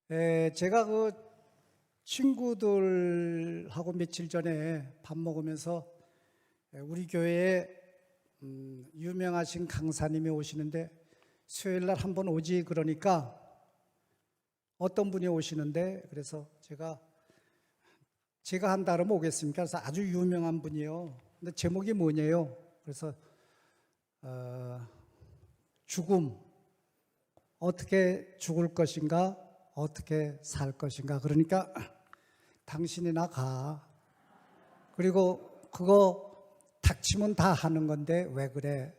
제가 그 친구들하고 며칠 전에 밥 먹으면서 우리 교회에 유명하신 강사님이 오시는데 수요일 날 한번 오지 그러니까 어떤 분이 오시는데 그래서 제가 한다 그러면 오겠습니까? 그래서 아주 유명한 분이요. 근데 제목이 뭐냐요? 그래서 죽음, 어떻게 죽을 것인가, 어떻게 살 것인가. 그러니까 당신이나 가. 그리고 그거 닥치면 다 하는 건데 왜 그래?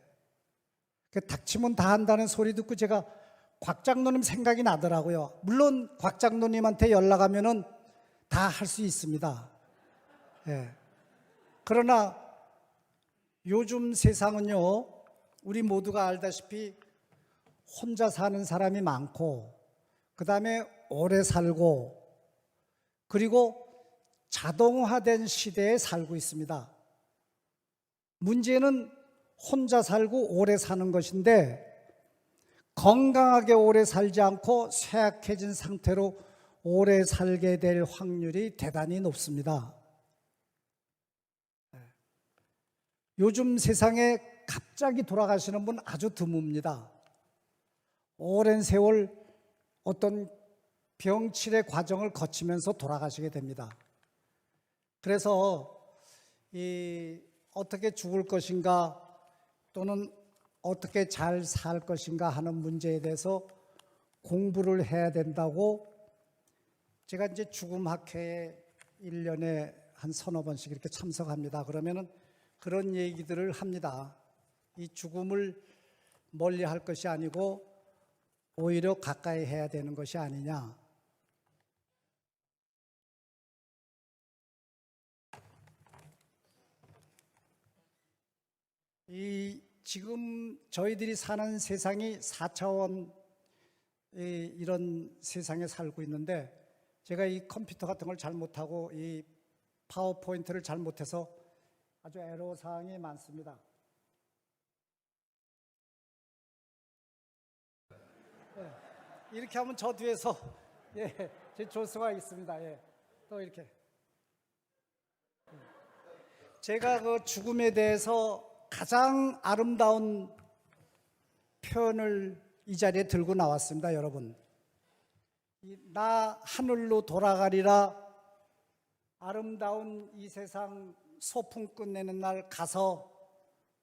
닥치면 다 한다는 소리 듣고 제가 곽 장로님 생각이 나더라고요. 물론 곽 장로님한테 연락하면은 다 할 수 있습니다. 예. 그러나 요즘 세상은요, 우리 모두가 알다시피 혼자 사는 사람이 많고, 그 다음에 오래 살고, 그리고 자동화된 시대에 살고 있습니다. 문제는 혼자 살고 오래 사는 것인데, 건강하게 오래 살지 않고 쇠약해진 상태로 오래 살게 될 확률이 대단히 높습니다. 요즘 세상에 갑자기 돌아가시는 분 아주 드뭅니다. 오랜 세월 어떤 병치레 과정을 거치면서 돌아가시게 됩니다. 그래서 어떻게 죽을 것인가 또는 어떻게 잘 살 것인가 하는 문제에 대해서 공부를 해야 된다고 제가 이제 죽음학회에 1년에 한 서너 번씩 이렇게 참석합니다. 그러면은 그런 얘기들을 합니다. 이 죽음을 멀리 할 것이 아니고 오히려 가까이 해야 되는 것이 아니냐. 지금 저희들이 사는 세상이 4차원 이런 세상에 살고 있는데 제가 이 컴퓨터 같은 걸 잘 못하고 이 파워포인트를 잘 못해서 아주 애로사항이 많습니다. 이렇게 하면 저 뒤에서 제 조수가 있습니다. 또 이렇게 제가 그 죽음에 대해서 가장 아름다운 표현을 이 자리에 들고 나왔습니다. 여러분, 나 하늘로 돌아가리라. 아름다운 이 세상 소풍 끝내는 날 가서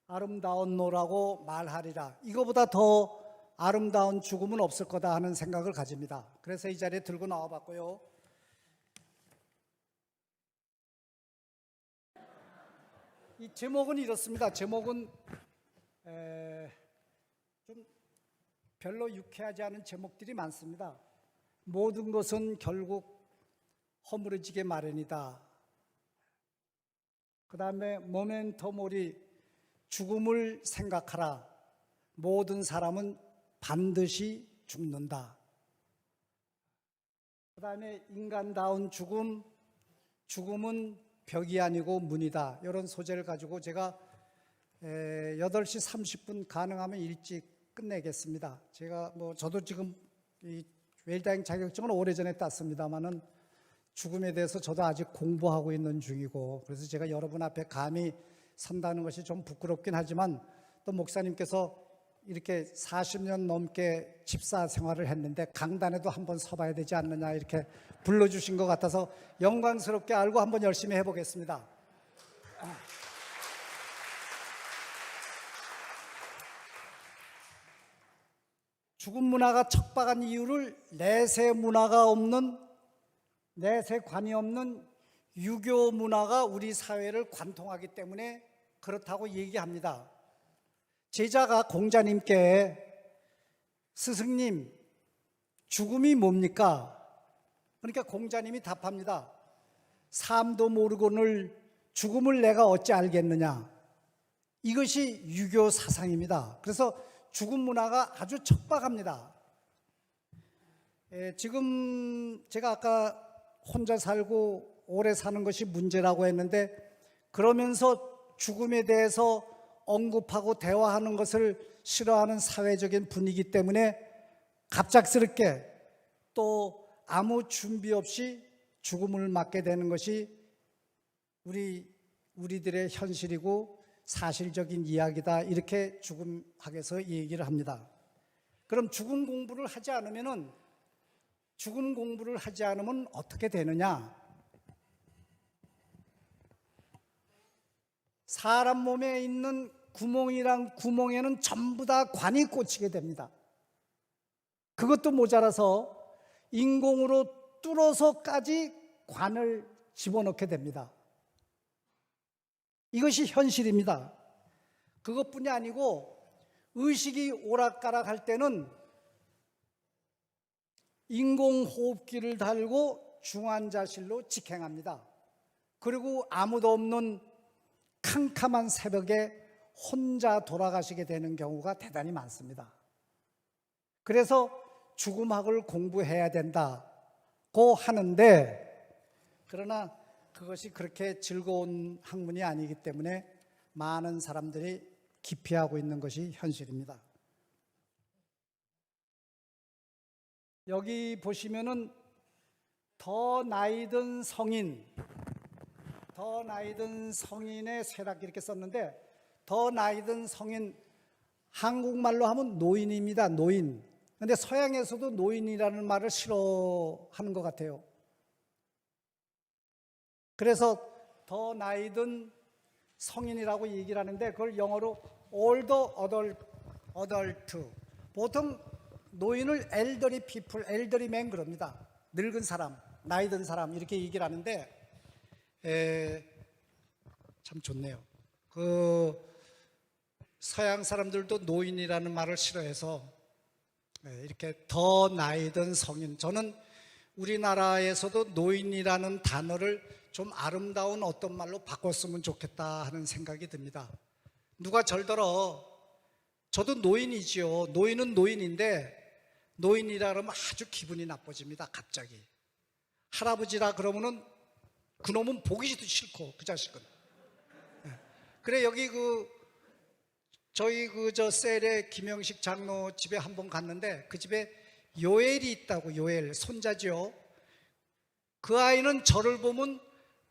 아름다운 노라고 말하리라. 이거보다 더 아름다운 죽음은 없을 거다 하는 생각을 가집니다. 그래서 이 자리에 들고 나와봤고요. 이 제목은 이렇습니다. 제목은 좀 별로 유쾌하지 않은 제목들이 많습니다. 모든 것은 결국 허물어지게 마련이다. 그 다음에 모멘토 모리, 죽음을 생각하라. 모든 사람은 반드시 죽는다. 그 다음에 인간다운 죽음, 죽음은 벽이 아니고 문이다. 이런 소재를 가지고 제가 8시 30분 가능하면 일찍 끝내겠습니다. 제가 저도 지금 이 웰다잉 자격증은 오래전에 땄습니다만은 죽음에 대해서 저도 아직 공부하고 있는 중이고, 그래서 제가 여러분 앞에 감히 선다는 것이 좀 부끄럽긴 하지만 또 목사님께서 이렇게 40년 넘게 집사 생활을 했는데 강단에도 한번 서봐야 되지 않느냐 이렇게 불러주신 것 같아서 영광스럽게 알고 한번 열심히 해보겠습니다. 죽음 문화가 척박한 이유를 내세 문화가 없는, 내세관이 없는 유교 문화가 우리 사회를 관통하기 때문에 그렇다고 얘기합니다. 제자가 공자님께 스승님, 죽음이 뭡니까? 그러니까 공자님이 답합니다. 삶도 모르고는 죽음을 내가 어찌 알겠느냐. 이것이 유교 사상입니다. 그래서 죽음 문화가 아주 척박합니다. 지금 제가 아까 혼자 살고 오래 사는 것이 문제라고 했는데, 그러면서 죽음에 대해서 언급하고 대화하는 것을 싫어하는 사회적인 분위기 때문에 갑작스럽게 또 아무 준비 없이 죽음을 맞게 되는 것이 우리들의 현실이고 사실적인 이야기다, 이렇게 죽음학에서 얘기를 합니다. 그럼 죽음 공부를 하지 않으면 어떻게 되느냐? 사람 몸에 있는 구멍에는 전부 다 관이 꽂히게 됩니다. 그것도 모자라서 인공으로 뚫어서까지 관을 집어넣게 됩니다. 이것이 현실입니다. 그것뿐이 아니고 의식이 오락가락할 때는 인공호흡기를 달고 중환자실로 직행합니다. 그리고 아무도 없는 캄캄한 새벽에 혼자 돌아가시게 되는 경우가 대단히 많습니다. 그래서 죽음학을 공부해야 된다고 하는데, 그러나 그것이 그렇게 즐거운 학문이 아니기 때문에 많은 사람들이 기피하고 있는 것이 현실입니다. 여기 보시면은 더 나이 든 성인의 쇠락 이렇게 썼는데, 더 나이 든 성인, 한국말로 하면 노인입니다. 노인. 근데 서양에서도 노인이라는 말을 싫어하는 것 같아요. 그래서 더 나이 든 성인이라고 얘기를 하는데, 그걸 영어로 older adult. 보통 노인을 elderly people, elderly man 그럽니다. 늙은 사람, 나이 든 사람 이렇게 얘기를 하는데, 참 좋네요. 서양 사람들도 노인이라는 말을 싫어해서 이렇게 더 나이 든 성인, 저는 우리나라에서도 노인이라는 단어를 좀 아름다운 어떤 말로 바꿨으면 좋겠다 하는 생각이 듭니다. 누가 절더러 저도 노인이지요. 노인은 노인인데 노인이라 그러면 아주 기분이 나빠집니다. 갑자기 할아버지라 그러면은 그놈은 보기도 싫고, 그 자식은. 그래, 여기 저희 셀의 김영식 장로 집에 한번 갔는데, 그 집에 요엘이 있다고. 요엘 손자죠. 그 아이는 저를 보면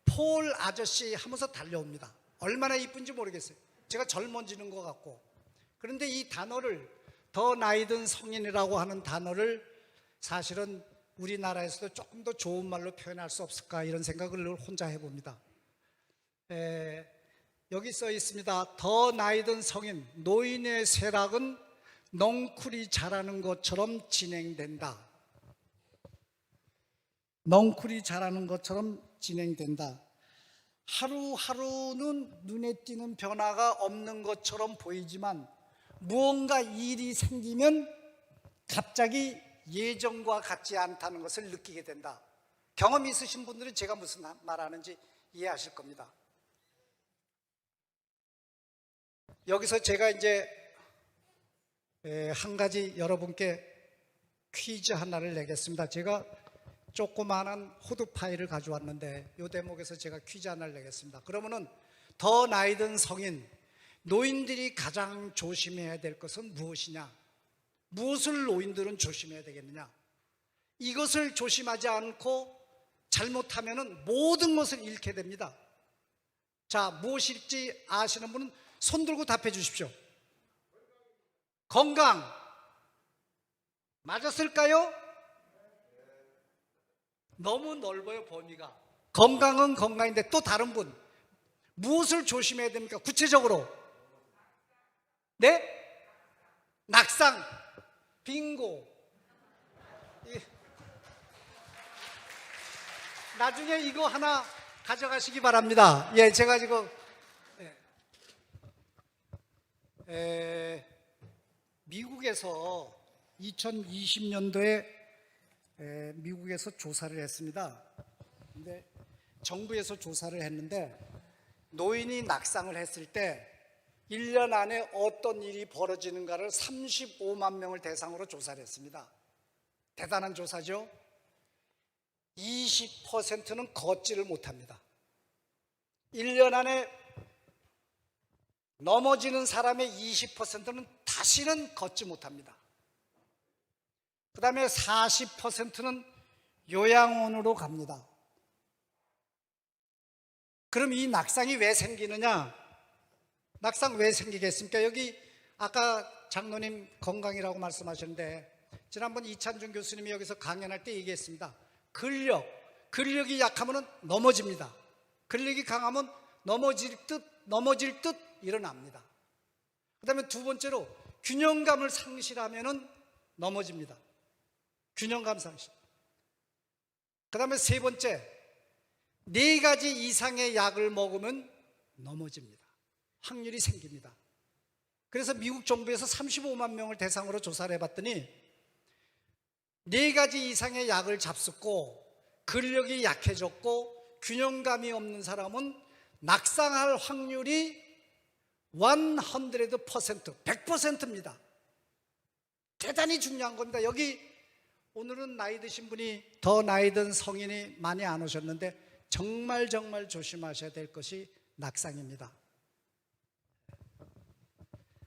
폴 아저씨 하면서 달려옵니다. 얼마나 이쁜지 모르겠어요. 제가 젊어지는 것 같고. 그런데 이 단어를, 더 나이 든 성인이라고 하는 단어를 사실은 우리나라에서도 조금 더 좋은 말로 표현할 수 없을까, 이런 생각을 혼자 해봅니다. 여기 써 있습니다. 더 나이 든 성인, 노인의 쇠락은 넝쿨이 자라는 것처럼 진행된다. 넝쿨이 자라는 것처럼 진행된다. 하루하루는 눈에 띄는 변화가 없는 것처럼 보이지만 무언가 일이 생기면 갑자기 예전과 같지 않다는 것을 느끼게 된다. 경험 있으신 분들은 제가 무슨 말하는지 이해하실 겁니다. 여기서 제가 이제 한 가지 여러분께 퀴즈 하나를 내겠습니다. 제가 조그마한 호두 파이를 가져왔는데 이 대목에서 제가 퀴즈 하나를 내겠습니다. 그러면은 더 나이 든 성인, 노인들이 가장 조심해야 될 것은 무엇이냐? 무엇을 노인들은 조심해야 되겠느냐? 이것을 조심하지 않고 잘못하면 모든 것을 잃게 됩니다. 자, 무엇일지 아시는 분은 손 들고 답해 주십시오. 건강. 맞았을까요? 너무 넓어요, 범위가. 건강은 건강인데 또 다른 분, 무엇을 조심해야 됩니까? 구체적으로. 네? 낙상. 빙고. 나중에 이거 하나 가져가시기 바랍니다. 예, 제가 지금 미국에서 2020년도에 미국에서 조사를 했습니다. 근데 정부에서 조사를 했는데 노인이 낙상을 했을 때 1년 안에 어떤 일이 벌어지는가를 35만 명을 대상으로 조사를 했습니다. 대단한 조사죠. 20%는 걷지를 못합니다. 1년 안에 넘어지는 사람의 20%는 다시는 걷지 못합니다. 그 다음에 40%는 요양원으로 갑니다. 그럼 이 낙상이 왜 생기느냐? 낙상 왜 생기겠습니까? 여기 아까 장로님 건강이라고 말씀하셨는데 지난번 이찬준 교수님이 여기서 강연할 때 얘기했습니다. 근력이 약하면 넘어집니다. 근력이 강하면 넘어질 듯 일어납니다. 그 다음에 두 번째로 균형감을 상실하면 넘어집니다. 균형감 상실. 그 다음에 세 번째, 4가지 이상의 약을 먹으면 넘어집니다. 확률이 생깁니다. 그래서 미국 정부에서 35만 명을 대상으로 조사를 해봤더니 4가지 이상의 약을 잡숫고 근력이 약해졌고 균형감이 없는 사람은 낙상할 확률이 100%입니다. 대단히 중요한 겁니다. 여기 오늘은 나이 드신 분이, 더 나이 든 성인이 많이 안 오셨는데 정말 조심하셔야 될 것이 낙상입니다.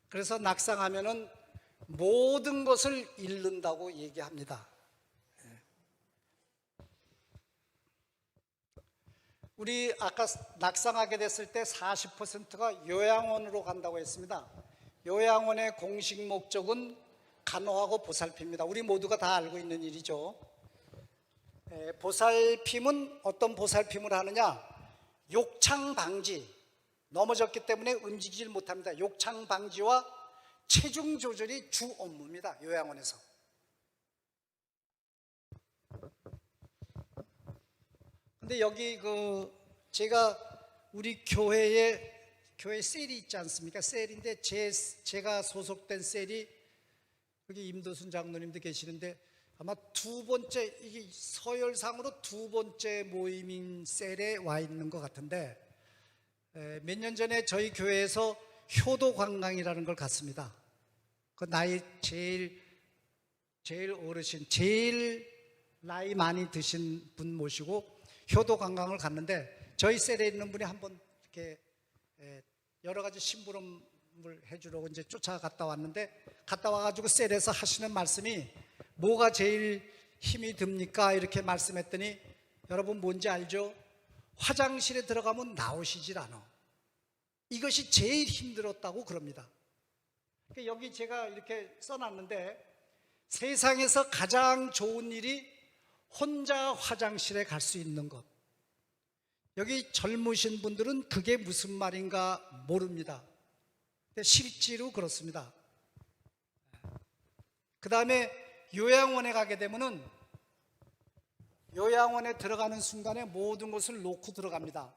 그래서 낙상하면은 모든 것을 잃는다고 얘기합니다. 우리 아까 낙상하게 됐을 때 40%가 요양원으로 간다고 했습니다. 요양원의 공식 목적은 간호하고 보살핍니다. 우리 모두가 다 알고 있는 일이죠. 보살핌은 어떤 보살핌을 하느냐? 욕창 방지, 넘어졌기 때문에 움직이질 못합니다. 욕창 방지와 체중 조절이 주 업무입니다. 요양원에서. 근데 여기 제가 우리 교회 셀이 있지 않습니까? 셀인데 제가 소속된 셀이 여기 임도순 장로님도 계시는데 아마 이게 서열상으로 2번째 모임인 셀에 와 있는 것 같은데 몇 년 전에 저희 교회에서 효도 관광이라는 걸 갔습니다. 그 나이 제일 어르신, 제일 나이 많이 드신 분 모시고 효도 관광을 갔는데 저희 셀에 있는 분이 한번 이렇게 여러 가지 심부름을 해주려고 이제 쫓아갔다 왔는데 갔다 와가지고 셀에서 하시는 말씀이 뭐가 제일 힘이 듭니까? 이렇게 말씀했더니 여러분 뭔지 알죠? 화장실에 들어가면 나오시질 않아. 이것이 제일 힘들었다고 그럽니다. 여기 제가 이렇게 써놨는데 세상에서 가장 좋은 일이 혼자 화장실에 갈 수 있는 것. 여기 젊으신 분들은 그게 무슨 말인가 모릅니다. 근데 실제로 그렇습니다. 그 다음에 요양원에 가게 되면은 요양원에 들어가는 순간에 모든 것을 놓고 들어갑니다.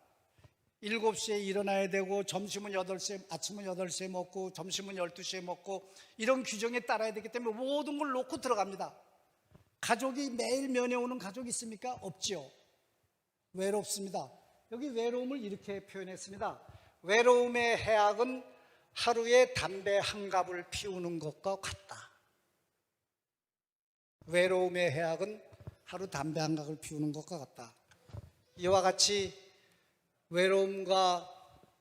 7시에 일어나야 되고 점심은 8시에, 아침은 8시에 먹고 점심은 12시에 먹고 이런 규정에 따라야 되기 때문에 모든 걸 놓고 들어갑니다. 가족이 매일 면회 오는 가족이 있습니까? 없지요. 외롭습니다. 여기 외로움을 이렇게 표현했습니다. 외로움의 해악은 하루에 담배 한 갑을 피우는 것과 같다. 외로움의 해악은 하루 담배 한 갑을 피우는 것과 같다. 이와 같이 외로움과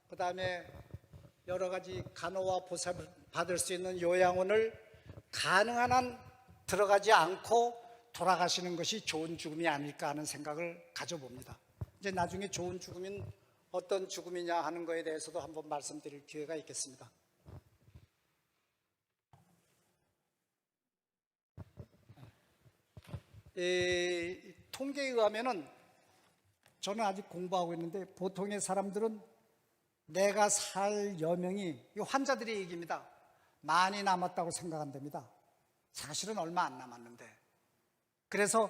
그 다음에 여러 가지 간호와 보살을 받을 수 있는 요양원을 가능한 한 들어가지 않고 돌아가시는 것이 좋은 죽음이 아닐까 하는 생각을 가져봅니다. 이제 나중에 좋은 죽음은 어떤 죽음이냐 하는 것에 대해서도 한번 말씀드릴 기회가 있겠습니다. 통계에 의하면은 저는 아직 공부하고 있는데 보통의 사람들은 내가 살 여명이, 이 환자들의 얘기입니다. 많이 남았다고 생각한답니다. 사실은 얼마 안 남았는데. 그래서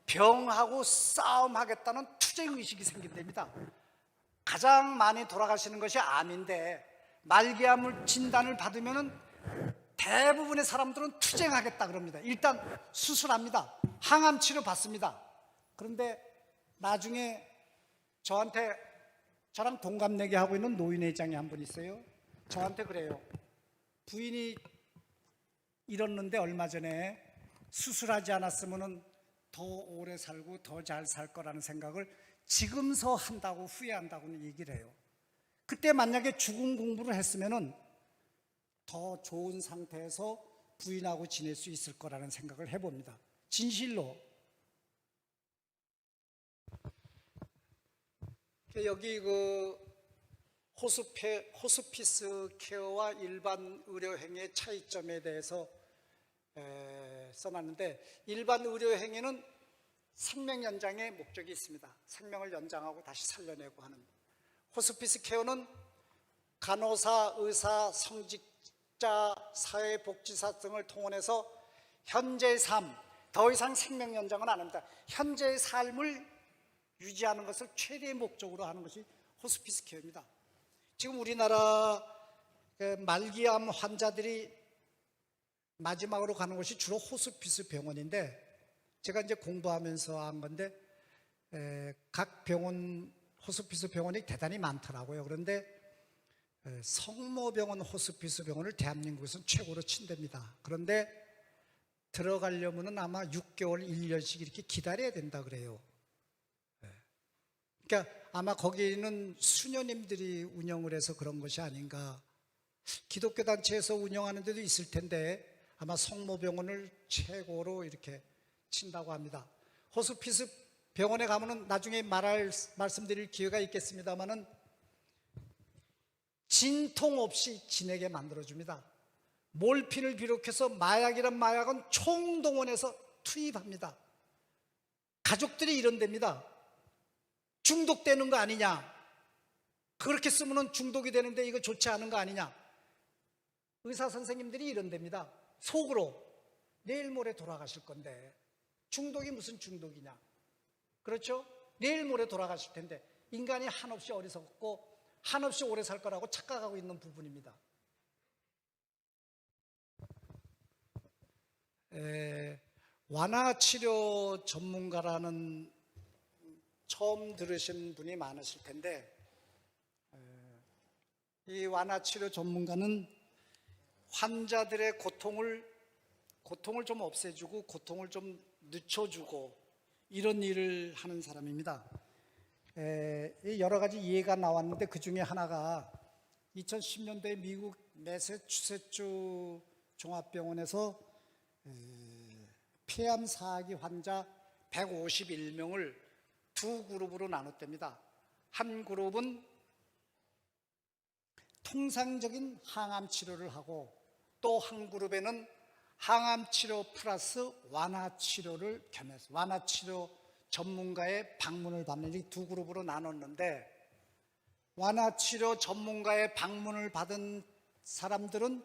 병하고 싸움하겠다는 투쟁의식이 생긴답니다. 가장 많이 돌아가시는 것이 암인데 말기암을 진단을 받으면 대부분의 사람들은 투쟁하겠다 그럽니다. 일단 수술합니다. 항암치료 받습니다. 그런데 나중에 저랑 동갑내기 하고 있는 노인회장이 한 분 있어요. 저한테 그래요. 부인이 잃었는데 얼마 전에 수술하지 않았으면 더 오래 살고 더 잘 살 거라는 생각을 지금서 한다고 후회한다고는 얘기를 해요. 그때 만약에 죽음 공부를 했으면 더 좋은 상태에서 부인하고 지낼 수 있을 거라는 생각을 해봅니다. 진실로. 여기 호스피스 케어와 일반 의료행위의 차이점에 대해서 써놨는데, 일반 의료행위는 생명 연장의 목적이 있습니다. 생명을 연장하고 다시 살려내고 하는. 호스피스 케어는 간호사, 의사, 성직자, 사회복지사 등을 통원해서 현재의 삶, 더 이상 생명 연장은 안 합니다. 현재의 삶을 유지하는 것을 최대의 목적으로 하는 것이 호스피스 케어입니다. 지금 우리나라 말기암 환자들이 마지막으로 가는 곳이 주로 호스피스 병원인데, 제가 이제 공부하면서 한 건데, 각 병원, 호스피스 병원이 대단히 많더라고요. 그런데 성모병원, 호스피스 병원을 대한민국에서는 최고로 친답니다. 그런데 들어가려면 아마 6개월, 1년씩 이렇게 기다려야 된다 그래요. 그러니까 아마 거기는 수녀님들이 운영을 해서 그런 것이 아닌가. 기독교 단체에서 운영하는 데도 있을 텐데 아마 성모병원을 최고로 이렇게 친다고 합니다. 호스피스 병원에 가면은 나중에 말씀드릴 기회가 있겠습니다만은 진통 없이 지내게 만들어줍니다. 몰핀을 비롯해서 마약이란 마약은 총동원해서 투입합니다. 가족들이 이런답니다. 중독되는 거 아니냐, 그렇게 쓰면 중독이 되는데 이거 좋지 않은 거 아니냐. 의사 선생님들이 이런답니다. 속으로 내일 모레 돌아가실 건데 중독이 무슨 중독이냐. 그렇죠? 내일 모레 돌아가실 텐데. 인간이 한없이 어리석고 한없이 오래 살 거라고 착각하고 있는 부분입니다. 완화치료 전문가라는 처음 들으신 분이 많으실 텐데, 이 완화치료 전문가는 환자들의 고통을 좀 없애주고 고통을 좀 늦춰주고 이런 일을 하는 사람입니다. 여러 가지 예가 나왔는데 그 중에 하나가 2010년도에 미국 매사추세츠 종합병원에서 폐암 4기 환자 151명을 두 그룹으로 나눴답니다. 한 그룹은 통상적인 항암 치료를 하고 또 한 그룹에는 항암 치료 플러스 완화 치료를 겸해서 완화 치료 전문가의 방문을 받는 이 두 그룹으로 나눴는데, 완화 치료 전문가의 방문을 받은 사람들은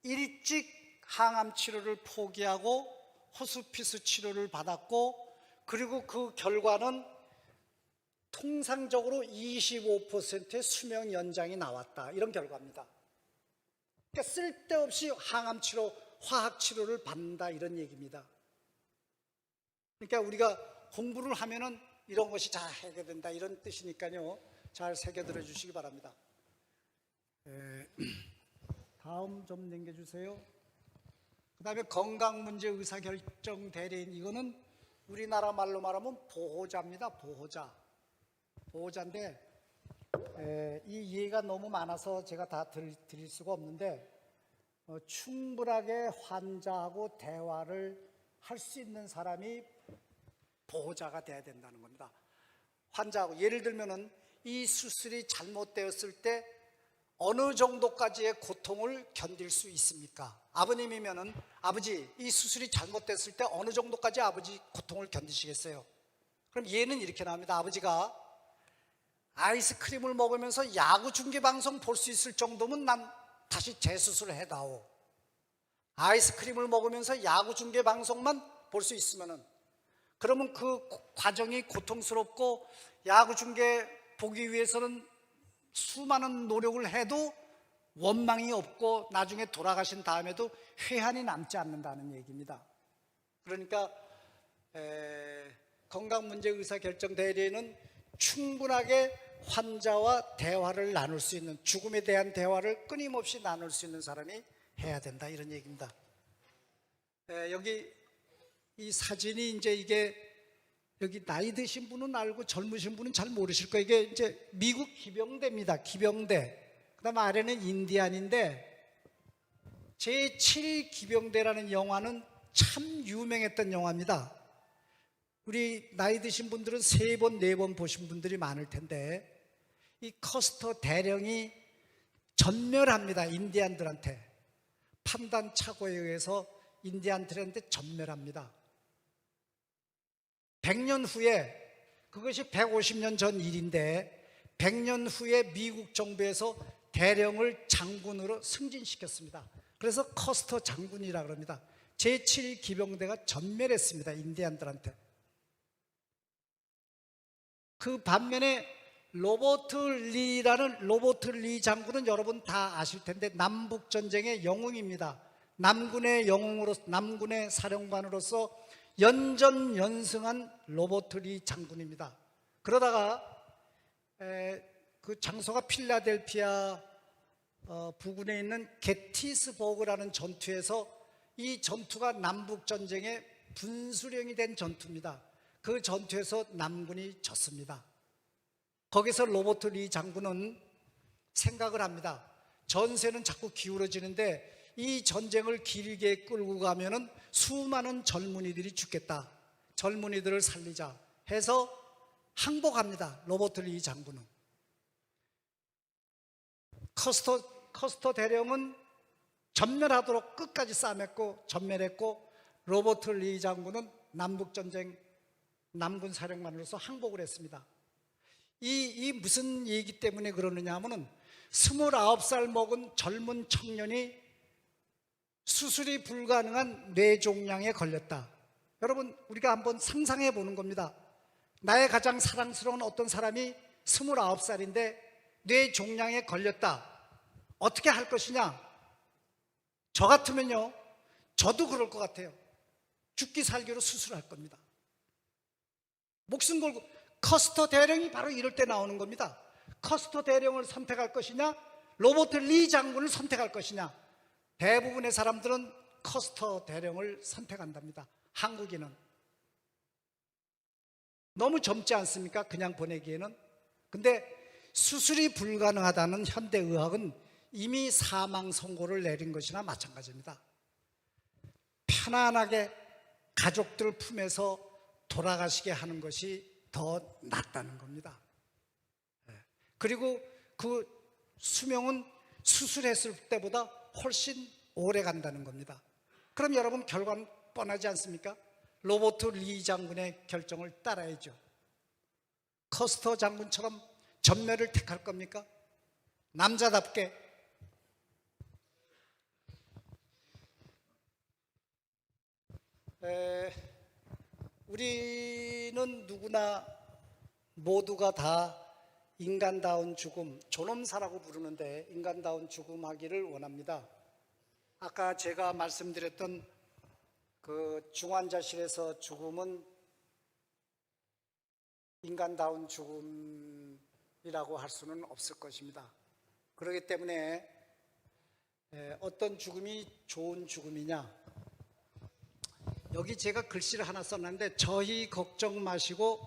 일찍 항암 치료를 포기하고 호스피스 치료를 받았고, 그리고 그 결과는 통상적으로 25%의 수명 연장이 나왔다, 이런 결과입니다. 그러니까 쓸데없이 항암 치료, 화학 치료를 받는다, 이런 얘기입니다. 그러니까 우리가 공부를 하면은 이런 것이 잘 해결된다, 이런 뜻이니까요. 잘 새겨들어 주시기 바랍니다. 다음 좀 넘겨주세요. 그 다음에 건강문제 의사결정 대리인, 이거는 우리나라 말로 말하면 보호자입니다. 보호자인데 이 예가 너무 많아서 제가 다 드릴 수가 없는데, 충분하게 환자하고 대화를 할 수 있는 사람이 보호자가 돼야 된다는 겁니다. 환자하고, 예를 들면은 이 수술이 잘못되었을 때 어느 정도까지의 고통을 견딜 수 있습니까? 아버님이면은, 아버지, 이 수술이 잘못됐을 때 어느 정도까지 아버지 고통을 견디시겠어요? 그럼 얘는 이렇게 나옵니다. 아버지가 아이스크림을 먹으면서 야구 중계 방송 볼 수 있을 정도면 난 다시 재수술을 해다오. 아이스크림을 먹으면서 야구 중계 방송만 볼 수 있으면은, 그러면 그 과정이 고통스럽고 야구 중계 보기 위해서는 수많은 노력을 해도 원망이 없고 나중에 돌아가신 다음에도 회한이 남지 않는다는 얘기입니다. 그러니까 건강문제 의사결정 대리인은 충분하게 환자와 대화를 나눌 수 있는, 죽음에 대한 대화를 끊임없이 나눌 수 있는 사람이 해야 된다, 이런 얘기입니다. 여기 이 사진이 이게 여기 나이 드신 분은 알고 젊으신 분은 잘 모르실 거예요. 이게 이제 미국 기병대입니다. 기병대. 그다음 아래는 인디안인데, 제7 기병대라는 영화는 참 유명했던 영화입니다. 우리 나이 드신 분들은 3번, 4번 보신 분들이 많을 텐데, 이 커스터 대령이 전멸합니다. 인디안들한테. 판단 착오에 의해서 인디안들한테 전멸합니다. 100년 후에, 그것이 150년 전 일인데 100년 후에 미국 정부에서 대령을 장군으로 승진시켰습니다. 그래서 커스터 장군이라고 합니다. 제7기병대가 전멸했습니다. 인디안들한테. 그 반면에 로버트 리 장군은 여러분 다 아실 텐데 남북전쟁의 영웅입니다. 남군의 영웅으로, 남군의 사령관으로서 연전연승한 로버트 리 장군입니다. 그러다가 그 장소가 필라델피아 부근에 있는 게티스버그라는 전투에서, 이 전투가 남북전쟁의 분수령이 된 전투입니다. 그 전투에서 남군이 졌습니다. 거기서 로버트 리 장군은 생각을 합니다. 전세는 자꾸 기울어지는데 이 전쟁을 길게 끌고 가면은 수많은 젊은이들이 죽겠다. 젊은이들을 살리자 해서 항복합니다. 로버트 리 장군은. 커스터 대령은 전멸하도록 끝까지 싸맸고 전멸했고, 로버트 리 장군은 남북전쟁 남군 사령관으로서 항복을 했습니다. 이 무슨 얘기 때문에 그러느냐 하면은 29살 먹은 젊은 청년이 수술이 불가능한 뇌종양에 걸렸다. 여러분, 우리가 한번 상상해 보는 겁니다. 나의 가장 사랑스러운 어떤 사람이 29살인데 뇌종양에 걸렸다. 어떻게 할 것이냐? 저 같으면요, 저도 그럴 것 같아요. 죽기 살기로 수술할 겁니다. 목숨 걸고. 커스터 대령이 바로 이럴 때 나오는 겁니다. 커스터 대령을 선택할 것이냐, 로버트 리 장군을 선택할 것이냐. 대부분의 사람들은 커스터 대령을 선택한답니다. 한국인은. 너무 젊지 않습니까? 그냥 보내기에는. 근데 수술이 불가능하다는 현대의학은 이미 사망 선고를 내린 것이나 마찬가지입니다. 편안하게 가족들 품에서 돌아가시게 하는 것이 더 낫다는 겁니다. 그리고 그 수명은 수술했을 때보다 훨씬 오래 간다는 겁니다. 그럼 여러분, 결과는 뻔하지 않습니까? 로버트 리 장군의 결정을 따라야죠. 커스터 장군처럼 전멸을 택할 겁니까? 남자답게. 우리는 누구나 모두가 다 인간다운 죽음, 존엄사라고 부르는데 인간다운 죽음 하기를 원합니다. 아까 제가 말씀드렸던 그 중환자실에서 죽음은 인간다운 죽음이라고 할 수는 없을 것입니다. 그렇기 때문에 어떤 죽음이 좋은 죽음이냐, 여기 제가 글씨를 하나 썼는데, 저희 걱정 마시고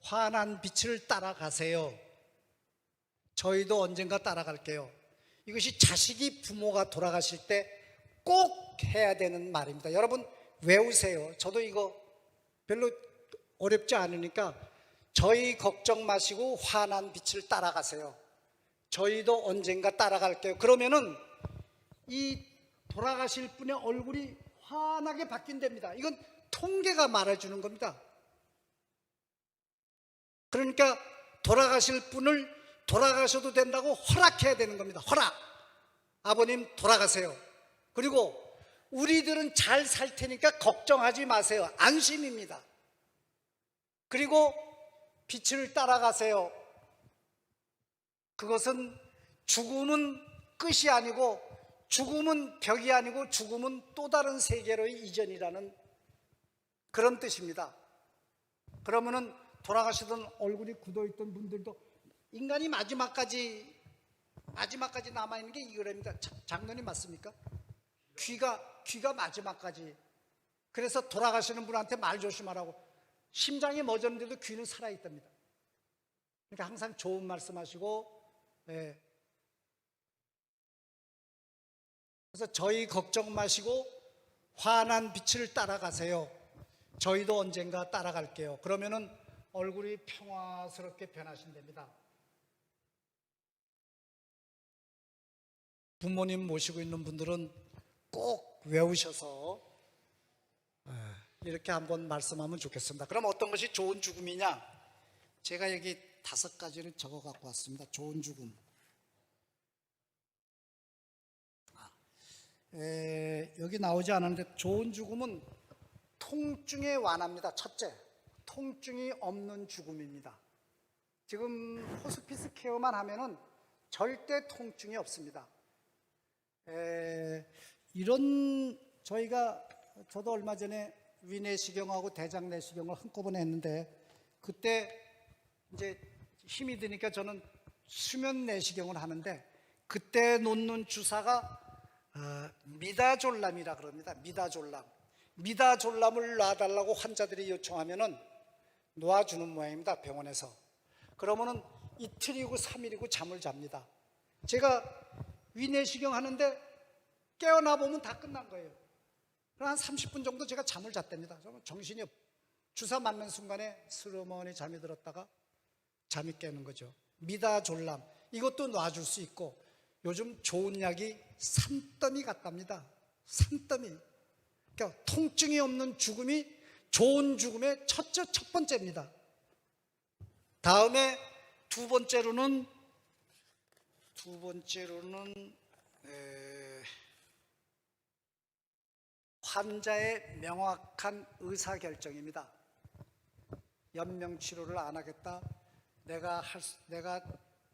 환한 빛을 따라가세요. 저희도 언젠가 따라갈게요. 이것이 자식이 부모가 돌아가실 때 꼭 해야 되는 말입니다. 여러분 외우세요. 저도 이거 별로 어렵지 않으니까, 저희 걱정 마시고 환한 빛을 따라가세요. 저희도 언젠가 따라갈게요. 그러면은 이 돌아가실 분의 얼굴이 환하게 바뀐답니다. 이건 통계가 말해주는 겁니다. 그러니까 돌아가실 분을 돌아가셔도 된다고 허락해야 되는 겁니다. 허락. 아버님 돌아가세요. 그리고 우리들은 잘 살 테니까 걱정하지 마세요. 안심입니다. 그리고 빛을 따라가세요. 그것은 죽음은 끝이 아니고, 죽음은 벽이 아니고, 죽음은 또 다른 세계로의 이전이라는 그런 뜻입니다. 그러면은 돌아가시던 얼굴이 굳어있던 분들도, 인간이 마지막까지 남아있는 게 이거랍니다. 장로님 맞습니까? 귀가 마지막까지. 그래서 돌아가시는 분한테 말 조심하라고. 심장이 멎었는데도 귀는 살아있답니다. 그러니까 항상 좋은 말씀하시고, 그래서 저희 걱정 마시고 환한 빛을 따라가세요. 저희도 언젠가 따라갈게요. 그러면은 얼굴이 평화스럽게 변하신답니다. 부모님 모시고 있는 분들은 꼭 외우셔서 이렇게 한번 말씀하면 좋겠습니다. 그럼 어떤 것이 좋은 죽음이냐? 제가 여기 5가지를 적어 갖고 왔습니다. 좋은 죽음. 여기 나오지 않았는데 좋은 죽음은 통증에 완합니다. 첫째, 통증이 없는 죽음입니다. 지금 호스피스 케어만 하면은 절대 통증이 없습니다. 저도 얼마 전에 위내시경하고 대장내시경을 한꺼번에 했는데, 그때 이제 힘이 드니까 저는 수면 내시경을 하는데, 그때 놓는 주사가 미다졸람이라 그럽니다. 미다졸람을 놔달라고 환자들이 요청하면은 놔주는 모양입니다. 병원에서. 그러면은 이틀이고 3일이고 잠을 잡니다. 제가 위내시경 하는데 깨어나 보면 다 끝난 거예요. 한 30분 정도 제가 잠을 잤답니다. 저는 정신이 주사 맞는 순간에 스르머니 잠이 들었다가 잠이 깨는 거죠. 미다졸람, 이것도 놔줄 수 있고, 요즘 좋은 약이 산더미 같답니다. 산더미. 그러니까 통증이 없는 죽음이 좋은 죽음의 첫 번째입니다. 다음에 두 번째로는 환자의 명확한 의사결정입니다. 연명치료를 안 하겠다, 내가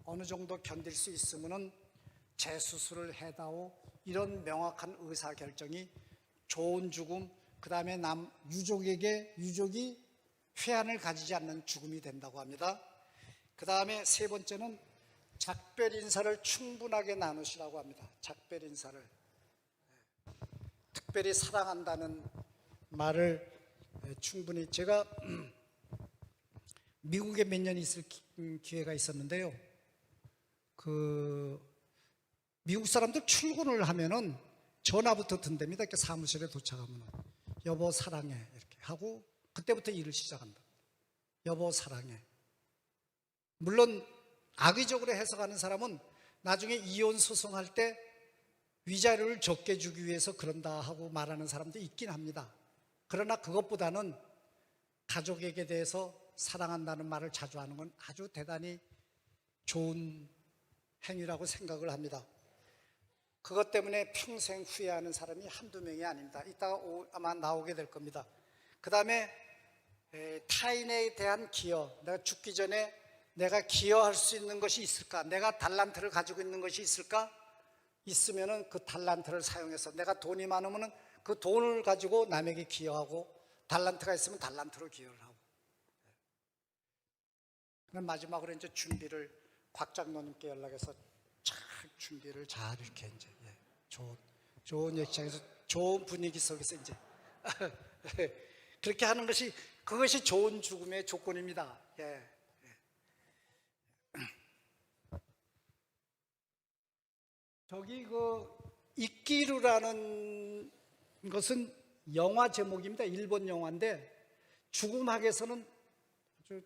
어느 정도 견딜 수 있으면은 재수술을 해다오, 이런 명확한 의사결정이 좋은 죽음, 그 다음에 유족이 회한을 가지지 않는 죽음이 된다고 합니다. 그 다음에 세 번째는 작별 인사를 충분하게 나누시라고 합니다. 작별 인사를. 특별히 사랑한다는 말을 충분히, 제가 미국에 몇 년 있을 기회가 있었는데요. 미국 사람들 출근을 하면은 전화부터 든답니다. 이렇게 사무실에 도착하면 여보 사랑해 이렇게 하고 그때부터 일을 시작한다. 여보 사랑해. 물론 악의적으로 해석하는 사람은 나중에 이혼 소송할 때 위자료를 적게 주기 위해서 그런다 하고 말하는 사람도 있긴 합니다. 그러나 그것보다는 가족에게 대해서 사랑한다는 말을 자주 하는 건 아주 대단히 좋은 행위라고 생각을 합니다. 그것 때문에 평생 후회하는 사람이 한두 명이 아닙니다. 이따가 아마 나오게 될 겁니다. 그 다음에 타인에 대한 기여, 내가 죽기 전에 내가 기여할 수 있는 것이 있을까? 내가 달란트를 가지고 있는 것이 있을까? 있으면은 그 달란트를 사용해서, 내가 돈이 많으면은 그 돈을 가지고 남에게 기여하고, 달란트가 있으면 달란트로 기여를 하고. 그럼 마지막으로 이제 준비를, 곽 장로님께 연락해서 잘 준비를 잘 이렇게 이제 좋은 예식장에서 좋은 분위기 속에서 이제 그렇게 하는 것이, 그것이 좋은 죽음의 조건입니다. 저기 이끼루라는 것은 영화 제목입니다. 일본 영화인데 죽음학에서는 아주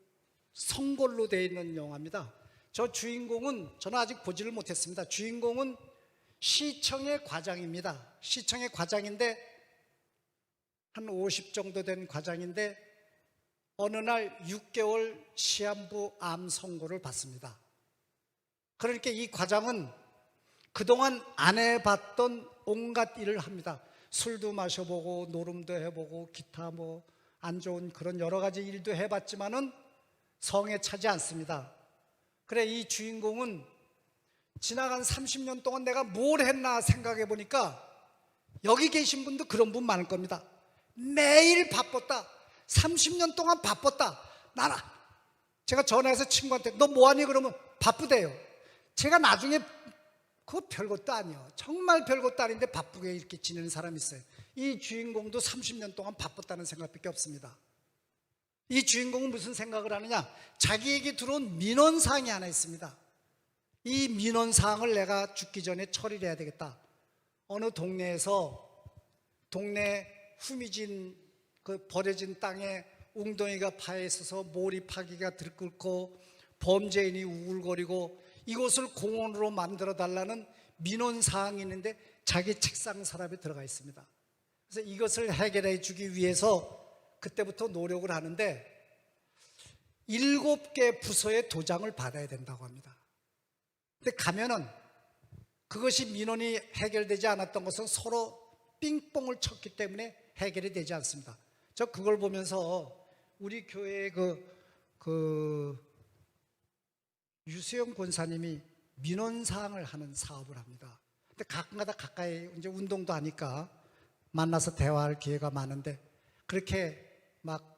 성골로 되어 있는 영화입니다. 저 주인공은, 저는 아직 보지를 못했습니다. 주인공은 시청의 과장입니다. 시청의 과장인데 한 50 정도 된 과장인데 어느 날 6개월 시한부 암 선고를 받습니다. 그러니까 이 과장은 그동안 안 해봤던 온갖 일을 합니다. 술도 마셔보고 노름도 해보고 기타 안 좋은 그런 여러 가지 일도 해봤지만은 성에 차지 않습니다. 그래, 이 주인공은 지나간 30년 동안 내가 뭘 했나 생각해 보니까, 여기 계신 분도 그런 분 많을 겁니다. 매일 바빴다. 30년 동안 바빴다. 제가 전화해서 친구한테 너 뭐하니? 그러면 바쁘대요. 제가 나중에 그거 별것도 아니에요. 정말 별것도 아닌데 바쁘게 이렇게 지내는 사람이 있어요. 이 주인공도 30년 동안 바빴다는 생각밖에 없습니다. 이 주인공은 무슨 생각을 하느냐? 자기에게 들어온 민원사항이 하나 있습니다. 이 민원사항을 내가 죽기 전에 처리를 해야 되겠다. 어느 동네에서 후미진 버려진 땅에 웅덩이가 파여 있어서 모리파기가 들끓고 범죄인이 우글거리고 이곳을 공원으로 만들어 달라는 민원 사항이 있는데 자기 책상 서랍에 들어가 있습니다. 그래서 이것을 해결해 주기 위해서 그때부터 노력을 하는데 7개 부서의 도장을 받아야 된다고 합니다. 근데 가면은 그것이 민원이 해결되지 않았던 것은 서로 삥뽕을 쳤기 때문에 해결이 되지 않습니다. 저 그걸 보면서 우리 교회의 유수영 권사님이 민원사항을 하는 사업을 합니다. 근데 가끔가다 가까이 이제 운동도 하니까 만나서 대화할 기회가 많은데 그렇게 막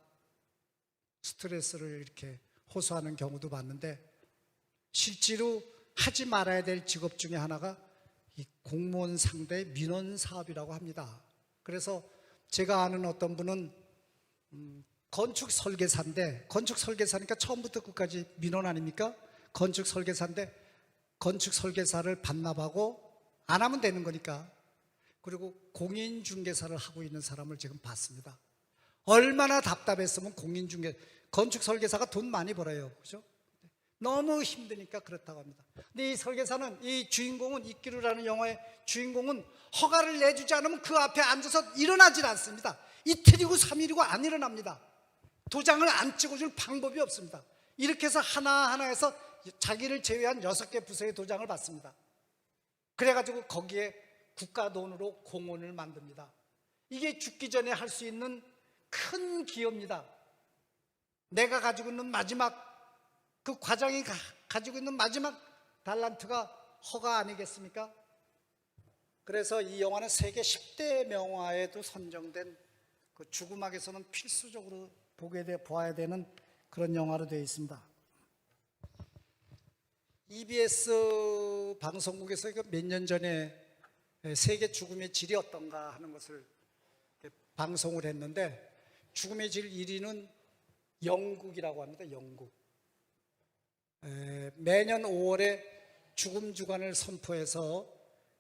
스트레스를 이렇게 호소하는 경우도 봤는데 실제로 하지 말아야 될 직업 중에 하나가 이 공무원 상대 민원 사업이라고 합니다. 그래서 제가 아는 어떤 분은 건축 설계사인데, 건축 설계사니까 처음부터 끝까지 민원 아닙니까? 건축 설계사인데 건축 설계사를 반납하고 안 하면 되는 거니까. 그리고 공인중개사를 하고 있는 사람을 지금 봤습니다. 얼마나 답답했으면 공인중개, 건축 설계사가 돈 많이 벌어요, 그죠? 너무 힘드니까 그렇다고 합니다. 근데 이 설계사는, 이 주인공은, 이끼루라는 영화의 주인공은 허가를 내주지 않으면 그 앞에 앉아서 일어나질 않습니다. 이틀이고 3일이고 안 일어납니다. 도장을 안 찍어줄 방법이 없습니다. 이렇게 해서 하나하나에서 자기를 제외한 6개 부서의 도장을 받습니다. 그래가지고 거기에 국가 돈으로 공원을 만듭니다. 이게 죽기 전에 할 수 있는 큰 기여입니다. 내가 가지고 있는 마지막, 그 과장이 가지고 있는 마지막 달란트가 허가 아니겠습니까? 그래서 이 영화는 세계 10대 명화에도 선정된, 그 죽음학에서는 필수적으로 보아야 되는 그런 영화로 되어 있습니다. EBS 방송국에서 몇 년 전에 세계 죽음의 질이 어떤가 하는 것을 방송을 했는데, 죽음의 질 1위는 영국이라고 합니다. 영국. 매년 5월에 죽음 주간을 선포해서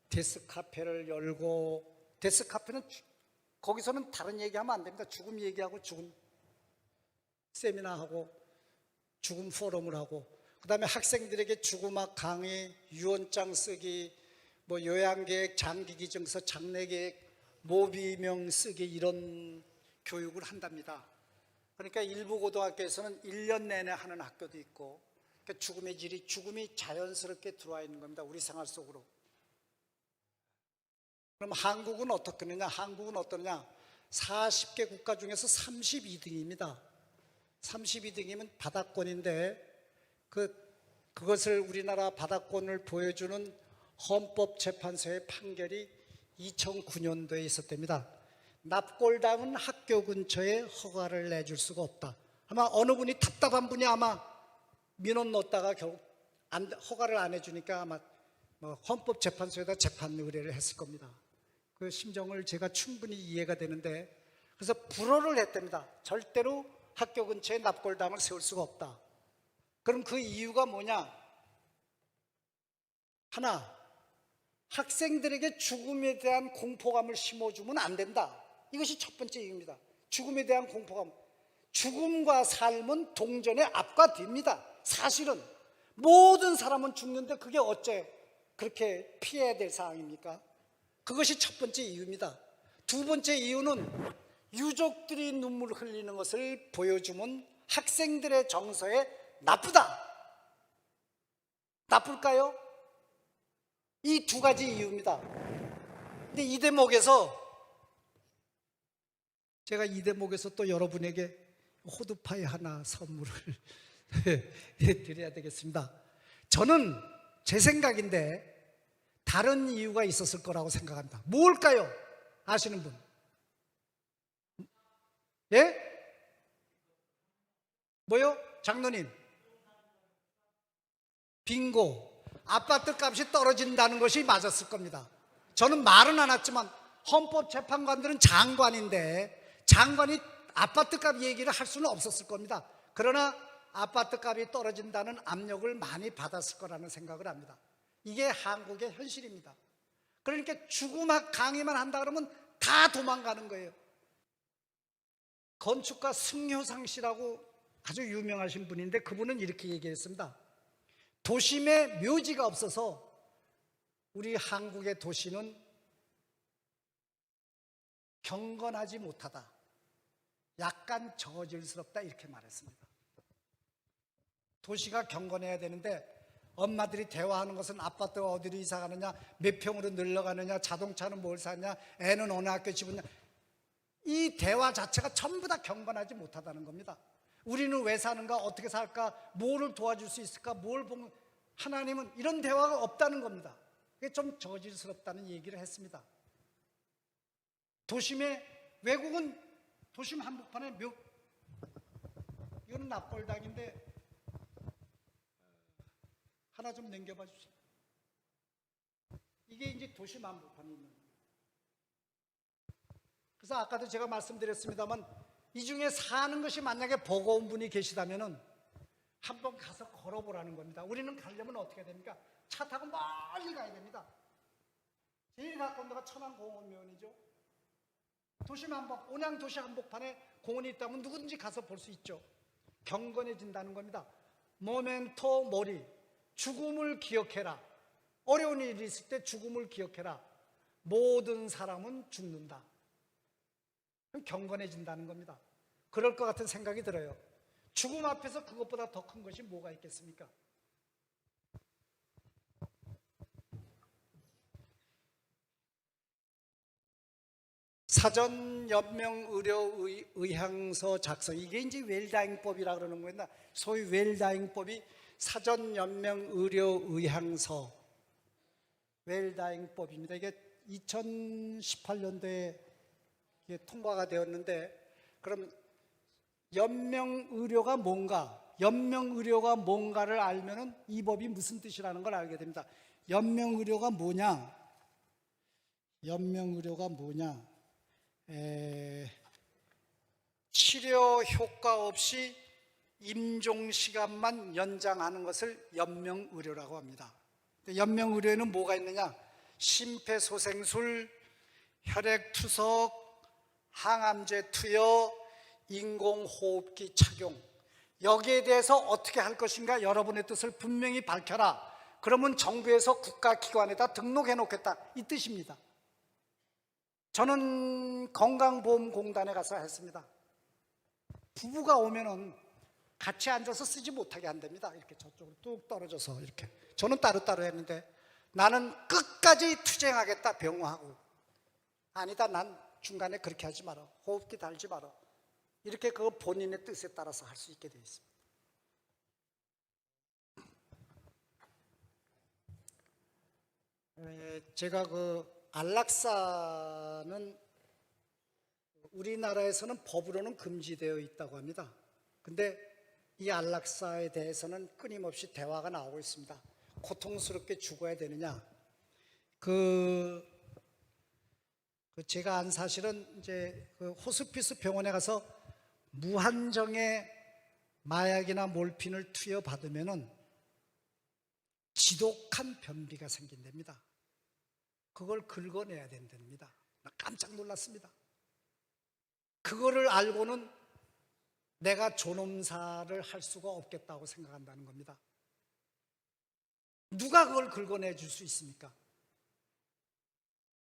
데스카페를 열고, 데스카페는 거기서는 다른 얘기하면 안 됩니다. 죽음 얘기하고 죽음 세미나하고 죽음 포럼을 하고, 그 다음에 학생들에게 죽음학 강의, 유언장 쓰기, 뭐 요양계획, 장기기증서, 장례계획, 모비명 쓰기, 이런 교육을 한답니다. 그러니까 일부 고등학교에서는 1년 내내 하는 학교도 있고, 그러니까 죽음의 질이, 죽음이 자연스럽게 들어와 있는 겁니다. 우리 생활 속으로. 그럼 한국은 어떻겠느냐? 한국은 어떠냐? 40개 국가 중에서 32등입니다. 32등이면 바닥권인데, 그것을 우리나라 바닥권을 보여주는 헌법재판소의 판결이 2009년도에 있었답니다. 납골당은 학교 근처에 허가를 내줄 수가 없다. 아마 어느 분이, 답답한 분이 아마 민원 넣었다가 결국 허가를 안 해주니까 아마 헌법재판소에다 재판 의뢰를 했을 겁니다. 그 심정을 제가 충분히 이해가 되는데, 그래서 불허를 했답니다. 절대로 학교 근처에 납골당을 세울 수가 없다. 그럼 그 이유가 뭐냐? 하나, 학생들에게 죽음에 대한 공포감을 심어주면 안 된다. 이것이 첫 번째 이유입니다. 죽음에 대한 공포감. 죽음과 삶은 동전의 앞과 뒤입니다. 사실은 모든 사람은 죽는데 그게 어째 그렇게 피해야 될 사항입니까? 그것이 첫 번째 이유입니다. 두 번째 이유는 유족들이 눈물 흘리는 것을 보여주면 학생들의 정서에 나쁘다. 나쁠까요? 이 두 가지 이유입니다. 근데 이 대목에서 제가 또 여러분에게 호두파이 하나 선물을 드려야 되겠습니다. 저는 제 생각인데 다른 이유가 있었을 거라고 생각합니다. 뭘까요? 아시는 분? 예? 뭐요? 장로님? 빙고. 아파트 값이 떨어진다는 것이 맞았을 겁니다. 저는 말은 안 했지만 헌법재판관들은 장관인데 장관이 아파트 값 얘기를 할 수는 없었을 겁니다. 그러나 아파트 값이 떨어진다는 압력을 많이 받았을 거라는 생각을 합니다. 이게 한국의 현실입니다. 그러니까 죽음학 강의만 한다 그러면 다 도망가는 거예요. 건축가 승효상 씨라고 아주 유명하신 분인데, 그분은 이렇게 얘기했습니다. 도심에 묘지가 없어서 우리 한국의 도시는 경건하지 못하다, 약간 저질스럽다 이렇게 말했습니다. 도시가 경건해야 되는데 엄마들이 대화하는 것은 아파트가 어디로 이사 가느냐, 몇 평으로 늘러가느냐, 자동차는 뭘 사냐, 애는 어느 학교 집었냐, 이 대화 자체가 전부 다 경건하지 못하다는 겁니다. 우리는 왜 사는가, 어떻게 살까, 뭐를 도와줄 수 있을까, 뭘 보면, 하나님은 이런 대화가 없다는 겁니다. 그게 좀 저질스럽다는 얘기를 했습니다. 도심에, 외국은 도심 한복판에 이거는 납골당인데 하나 좀 넘겨봐 주세요. 이게 이제 도심 한복판에 있는 거예요. 그래서 아까도 제가 말씀드렸습니다만, 이 중에 사는 것이 만약에 버거운 분이 계시다면은 한번 가서 걸어보라는 겁니다. 우리는 가려면 어떻게 됩니까? 차 타고 멀리 가야 됩니다. 제일 가까운 데가 천안공원면이죠. 도심 한복, 온양 도시 한복판에 공원이 있다면 누구든지 가서 볼 수 있죠. 경건해진다는 겁니다. 모멘토 모리, 죽음을 기억해라. 어려운 일이 있을 때 죽음을 기억해라. 모든 사람은 죽는다. 경건해진다는 겁니다. 그럴 것 같은 생각이 들어요. 죽음 앞에서 그것보다 더 큰 것이 뭐가 있겠습니까? 사전 연명 의료 의향서 작성, 이게 이제 웰다잉법이라 그러는 거예요. 소위 웰다잉법이 사전 연명 의료 의향서 웰다잉법입니다. 이게 2018년도에 통과가 되었는데, 그럼 연명의료가 뭔가, 연명의료가 뭔가를 알면은 이 법이 무슨 뜻이라는 걸 알게 됩니다. 연명의료가 뭐냐? 연명의료가 뭐냐? 치료 효과 없이 임종시간만 연장하는 것을 연명의료라고 합니다. 연명의료에는 뭐가 있느냐? 심폐소생술, 혈액투석, 항암제 투여, 인공호흡기 착용, 여기에 대해서 어떻게 할 것인가 여러분의 뜻을 분명히 밝혀라. 그러면 정부에서 국가기관에다 등록해 놓겠다, 이 뜻입니다. 저는 건강보험공단에 가서 했습니다. 부부가 오면은 같이 앉아서 쓰지 못하게 한답니다. 이렇게 저쪽으로 뚝 떨어져서 이렇게. 저는 따로따로 했는데, 나는 끝까지 투쟁하겠다, 병호하고. 아니다, 난 중간에 그렇게 하지 마라, 호흡기 달지 마라, 이렇게 그 본인의 뜻에 따라서 할 수 있게 되어 있습니다. 제가 그 안락사는 우리나라에서는 법으로는 금지되어 있다고 합니다. 근데 이 안락사에 대해서는 끊임없이 대화가 나오고 있습니다. 고통스럽게 죽어야 되느냐? 제가 안 사실은 이제 그 호스피스 병원에 가서 무한정의 마약이나 몰핀을 투여받으면은 지독한 변비가 생긴답니다. 그걸 긁어내야 된답니다. 나 깜짝 놀랐습니다. 그거를 알고는 내가 존엄사를 할 수가 없겠다고 생각한다는 겁니다. 누가 그걸 긁어내 줄 수 있습니까?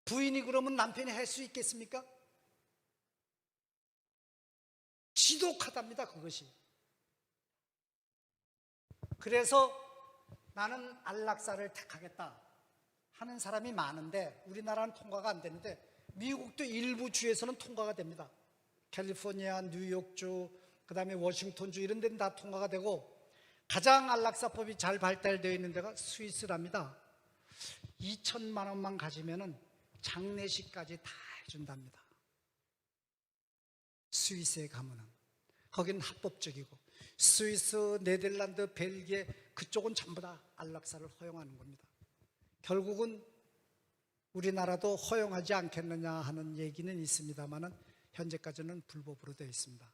부인이 그러면 남편이 할 수 있겠습니까? 지독하답니다, 그것이. 그래서 나는 안락사를 택하겠다 하는 사람이 많은데, 우리나라는 통과가 안 되는데 미국도 일부 주에서는 통과가 됩니다. 캘리포니아, 뉴욕주, 그 다음에 워싱턴주, 이런 데는 다 통과가 되고, 가장 안락사법이 잘 발달되어 있는 데가 스위스랍니다. 2천만 원만 가지면은 장례식까지 다 해준답니다. 스위스에 가면은. 거긴 합법적이고, 스위스, 네덜란드, 벨기에 그쪽은 전부 다 안락사를 허용하는 겁니다. 결국은 우리나라도 허용하지 않겠느냐 하는 얘기는 있습니다만은 현재까지는 불법으로 되어 있습니다.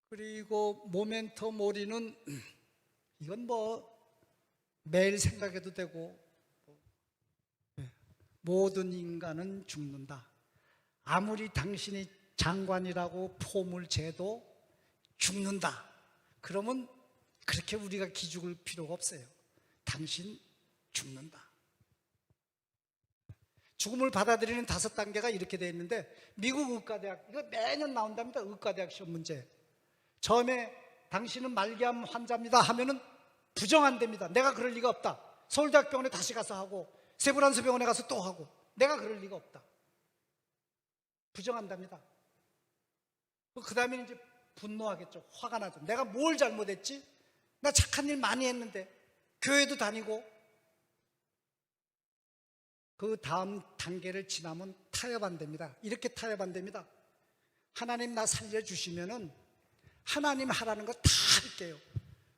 그리고 모멘토 모리는 이건 뭐 매일 생각해도 되고, 모든 인간은 죽는다. 아무리 당신이 장관이라고 폼을 재도 죽는다. 그러면 그렇게 우리가 기죽을 필요가 없어요. 당신 죽는다. 죽음을 받아들이는 5단계가 이렇게 되어 있는데, 미국 의과대학, 이거 매년 나온답니다. 의과대학 시험 문제. 처음에 당신은 말기암 환자입니다 하면은 부정 안 됩니다. 내가 그럴 리가 없다. 서울대학병원에 다시 가서 하고, 세브란스 병원에 가서 또 하고, 내가 그럴 리가 없다. 부정한답니다. 그 다음에 이제 분노하겠죠. 화가 나죠. 내가 뭘 잘못했지? 나 착한 일 많이 했는데, 교회도 다니고. 그 다음 단계를 지나면 타협 안 됩니다. 이렇게 타협 안 됩니다. 하나님 나 살려주시면은 하나님 하라는 거 다 할게요.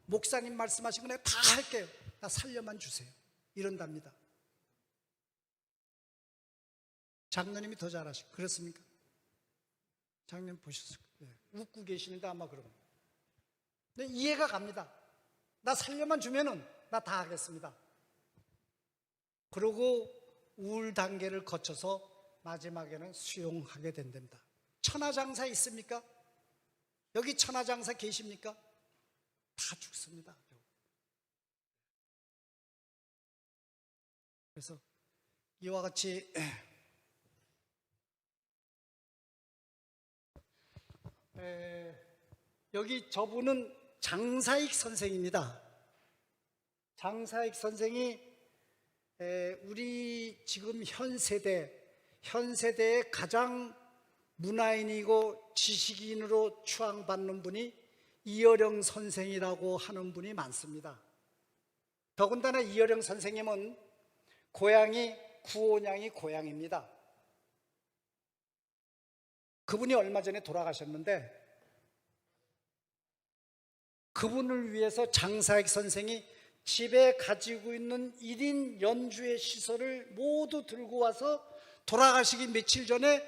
목사님 말씀하신 거 내가 다 할게요. 나 살려만 주세요. 이런답니다. 장로님이 더 잘하시고. 그렇습니까? 장로님 보셨을 거예요. 웃고 계시는데 아마 그러면. 근데 이해가 갑니다. 나 살려만 주면은 나 다 하겠습니다. 그러고 우울 단계를 거쳐서 마지막에는 수용하게 된답니다. 천하장사 있습니까? 여기 천하장사 계십니까? 다 죽습니다. 그래서 이와 같이 여기 저분은 장사익 선생입니다. 장사익 선생이 우리 지금 현 세대의 가장 문화인이고 지식인으로 추앙받는 분이 이어령 선생이라고 하는 분이 많습니다. 더군다나 이어령 선생님은 고향이 구온양이 고향입니다. 그분이 얼마 전에 돌아가셨는데, 그분을 위해서 장사익 선생이 집에 가지고 있는 1인 연주회 시설을 모두 들고 와서 돌아가시기 며칠 전에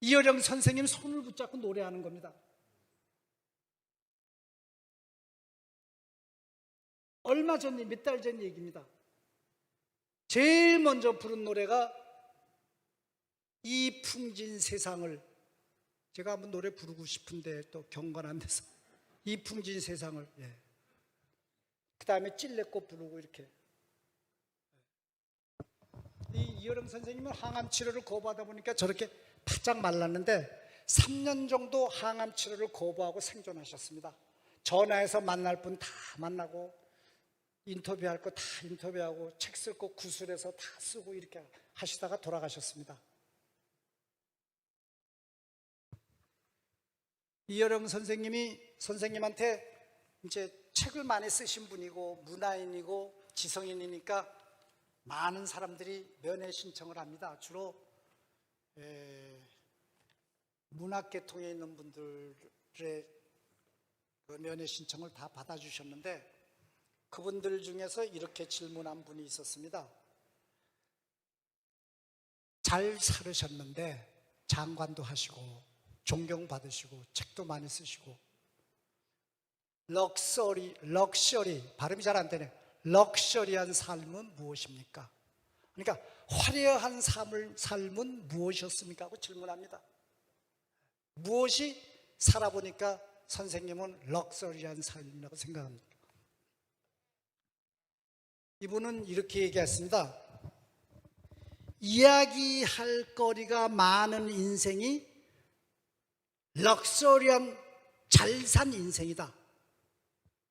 이어령 선생님 손을 붙잡고 노래하는 겁니다. 얼마 전, 몇 달 전 얘기입니다. 제일 먼저 부른 노래가 이 풍진 세상을, 제가 한번 노래 부르고 싶은데 또 경건 안 돼서, 이 풍진 세상을, 그 다음에 찔레꽃 부르고 이렇게. 이 이어령 선생님은 항암 치료를 거부하다 보니까 저렇게 바짝 말랐는데 3년 정도 항암 치료를 거부하고 생존하셨습니다. 전화해서 만날 분 다 만나고, 인터뷰할 거 다 인터뷰하고, 책 쓸 거 구술해서 다 쓰고 이렇게 하시다가 돌아가셨습니다. 이어령 선생님한테 이제 책을 많이 쓰신 분이고 문화인이고 지성인이니까 많은 사람들이 면회 신청을 합니다. 주로 문학계통에 있는 분들의 그 면회 신청을 다 받아주셨는데, 그분들 중에서 이렇게 질문한 분이 있었습니다. 잘 살으셨는데 장관도 하시고 존경받으시고 책도 많이 쓰시고 럭셔리 발음이 잘 안 되네. 럭셔리한 삶은 무엇입니까? 그러니까 화려한 삶은 무엇이었습니까? 하고 질문합니다. 무엇이 살아보니까 선생님은 럭셔리한 삶이라고 생각합니다. 이분은 이렇게 얘기했습니다. 이야기할 거리가 많은 인생이 럭셔리한 잘 산 인생이다.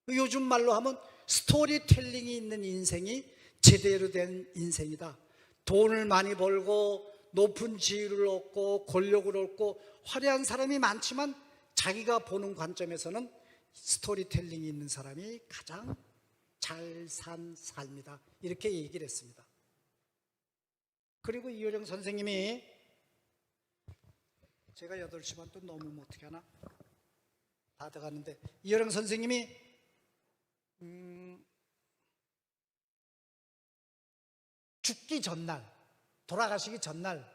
요즘 말로 하면 스토리텔링이 있는 인생이 제대로 된 인생이다. 돈을 많이 벌고 높은 지위를 얻고 권력을 얻고 화려한 사람이 많지만 자기가 보는 관점에서는 스토리텔링이 있는 사람이 가장 잘 산 삶이다. 이렇게 얘기를 했습니다. 그리고 이효령 선생님이, 제가 8시 반 또 넘으면 어떻게 하나? 다 돼가는데, 이효령 선생님이 죽기 전날, 돌아가시기 전날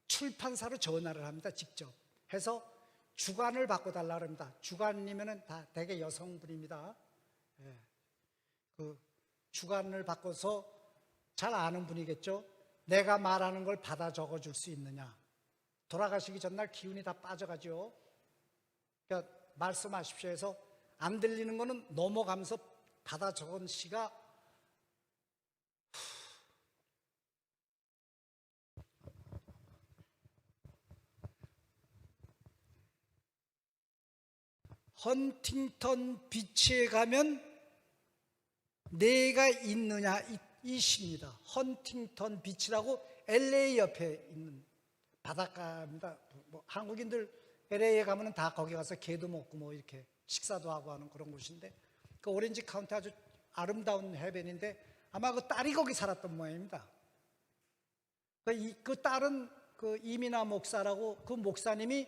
출판사로 전화를 합니다. 직접 해서 주간을 바꿔달라고 합니다. 주간이면은 다 대개 여성분입니다. 그 주간을 바꿔서, 잘 아는 분이겠죠. 내가 말하는 걸 받아 적어줄 수 있느냐. 돌아가시기 전날 기운이 다 빠져가죠. 그러니까 말씀하십시오 해서 안 들리는 거는 넘어가면서 받아 적은 시가 헌팅턴 비치에 가면 내가 있느냐, 이 시입니다. 헌팅턴 비치라고 LA 옆에 있는 바닷가입니다. 뭐 한국인들 LA에 가면 다 거기 가서 게도 먹고 뭐 이렇게 식사도 하고 하는 그런 곳인데, 그 오렌지 카운티 아주 아름다운 해변인데 아마 그 딸이 거기 살았던 모양입니다. 그 딸은 그 이민아 목사라고, 그 목사님이,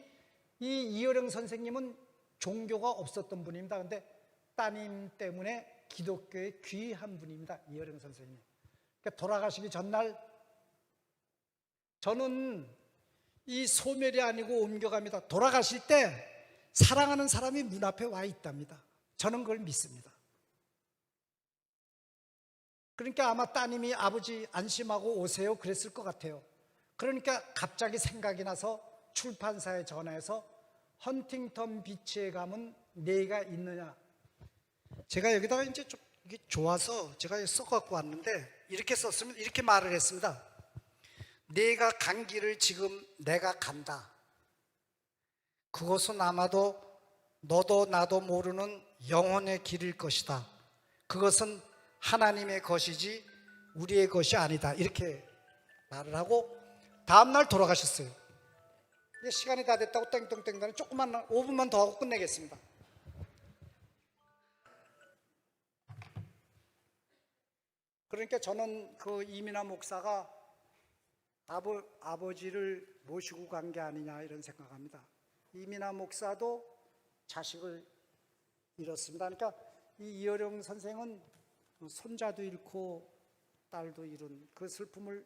이 이어령 선생님은 종교가 없었던 분입니다. 근데 따님 때문에 기독교에 귀한 분입니다. 이어령 선생님이. 그러니까 돌아가시기 전날 저는 이 소멸이 아니고 옮겨갑니다. 돌아가실 때 사랑하는 사람이 문 앞에 와 있답니다. 저는 그걸 믿습니다. 그러니까 아마 따님이 아버지 안심하고 오세요 그랬을 것 같아요. 그러니까 갑자기 생각이 나서 출판사에 전화해서 헌팅턴 비치에 가면 내가 있느냐. 제가 여기다가 이제 좀 이게 좋아서 제가 써갖고 왔는데, 이렇게 썼으면 이렇게 말을 했습니다. 내가 간 길을 지금 내가 간다. 그것은 아마도 너도 나도 모르는 영혼의 길일 것이다. 그것은 하나님의 것이지 우리의 것이 아니다. 이렇게 말을 하고 다음날 돌아가셨어요. 이제 시간이 다 됐다고 땡땡땡 조금만 5분만 더 하고 끝내겠습니다. 그러니까 저는 그 이민아 목사가 아버지를 모시고 간 게 아니냐 이런 생각합니다. 이민아 목사도 자식을 잃었습니다. 그러니까 이 이어령 선생은 손자도 잃고 딸도 잃은 그 슬픔을,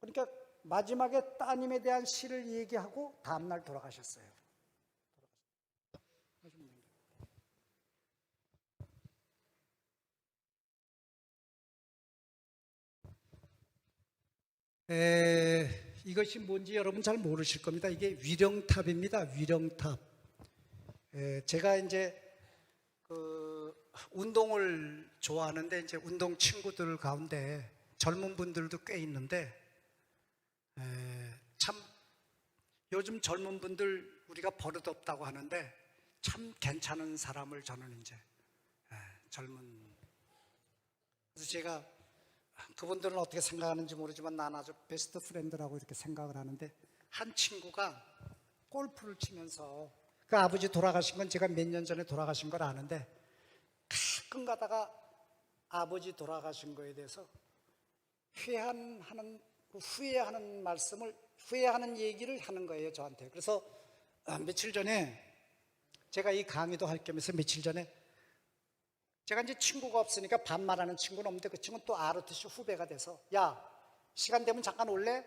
그러니까 마지막에 따님에 대한 시를 얘기하고 다음날 돌아가셨어요. 이것이 뭔지 여러분 잘 모르실 겁니다. 이게 위령탑입니다. 위령탑. 제가 이제 그 운동을 좋아하는데, 이제 운동 친구들 가운데 젊은 분들도 꽤 있는데, 참 요즘 젊은 분들 우리가 버릇없다고 하는데 참 괜찮은 사람을 저는 이제 그래서 제가 그분들은 어떻게 생각하는지 모르지만 난 아주 베스트 프렌드라고 이렇게 생각을 하는데, 한 친구가 골프를 치면서, 그 아버지 돌아가신 건 제가 몇 년 전에 돌아가신 걸 아는데, 가끔 가다가 아버지 돌아가신 거에 대해서 후회하는 말씀을, 후회하는 얘기를 하는 거예요, 저한테. 그래서 며칠 전에 제가 이 강의도 할 겸해서 며칠 전에 제가 이제 친구가 없으니까 반말하는 친구는 없는데, 그 친구는 또 알아듣시 후배가 돼서, 야, 시간 되면 잠깐 올래?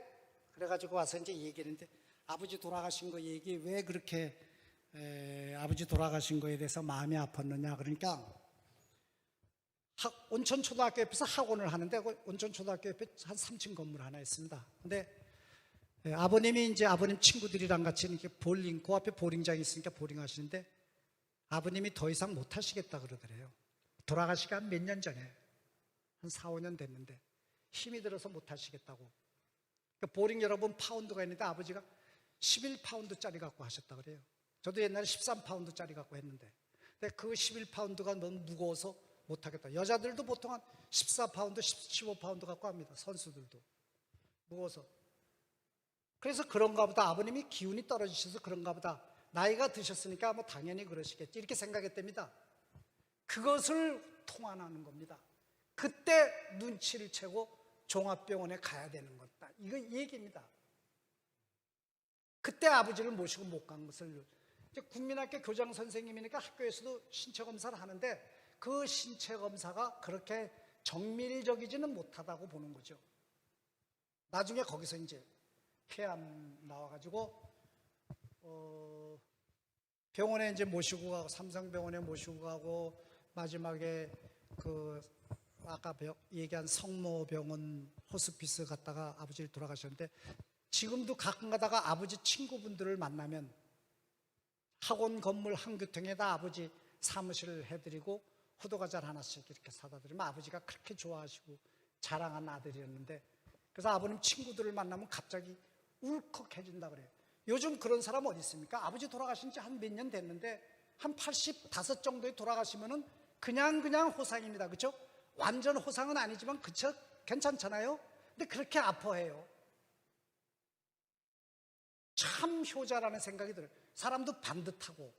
그래가지고 와서 이제 얘기했는데, 아버지 돌아가신 거 얘기, 왜 그렇게 아버지 돌아가신 거에 대해서 마음이 아팠느냐. 그러니까 온천초등학교 옆에서 학원을 하는데, 그 온천초등학교 옆에 한 3층 건물 하나 있습니다. 근데 아버님이 이제 아버님 친구들이랑 같이 이렇게 볼링, 그 앞에 볼링장이 있으니까 볼링 하시는데, 아버님이 더 이상 못 하시겠다 그러더래요. 돌아가시기 한 몇 년 전에, 한 4, 5년 됐는데 힘이 들어서 못 하시겠다고. 그러니까 볼링 여러분 파운드가 있는데 아버지가 11파운드짜리 갖고 하셨다 그래요. 저도 옛날에 13파운드짜리 갖고 했는데, 근데 그 11파운드가 너무 무거워서 못 하겠다. 여자들도 보통 한 14파운드, 15파운드 갖고 합니다. 선수들도 무거워서. 그래서 그런가 보다, 아버님이 기운이 떨어지셔서 그런가 보다, 나이가 드셨으니까 뭐 당연히 그러시겠지 이렇게 생각했답니다. 그것을 통한하는 겁니다. 그때 눈치를 채고 종합병원에 가야 되는 거다, 이거 얘기입니다. 그때 아버지를 모시고 못 간 것을, 이제 국민학교 교장 선생님이니까 학교에서도 신체 검사를 하는데, 그 신체 검사가 그렇게 정밀적이지는 못하다고 보는 거죠. 나중에 거기서 이제 폐암 나와가지고 병원에 이제 모시고 가고, 삼성병원에 모시고 가고, 마지막에 그 아까 얘기한 성모병원 호스피스 갔다가 아버지를 돌아가셨는데, 지금도 가끔 가다가 아버지 친구분들을 만나면 학원 건물 한 교통에다 아버지 사무실을 해드리고 호두과자 하나씩 이렇게 사다 드리면 아버지가 그렇게 좋아하시고 자랑한 아들이었는데, 그래서 아버님 친구들을 만나면 갑자기 울컥해진다 그래요. 요즘 그런 사람 어디 있습니까? 아버지 돌아가신 지 한 몇 년 됐는데 한 85 정도에 돌아가시면은 그냥 호상입니다. 그렇죠? 완전 호상은 아니지만 그쵸? 괜찮잖아요. 근데 그렇게 아파해요. 참 효자라는 생각이 들어요. 사람도 반듯하고.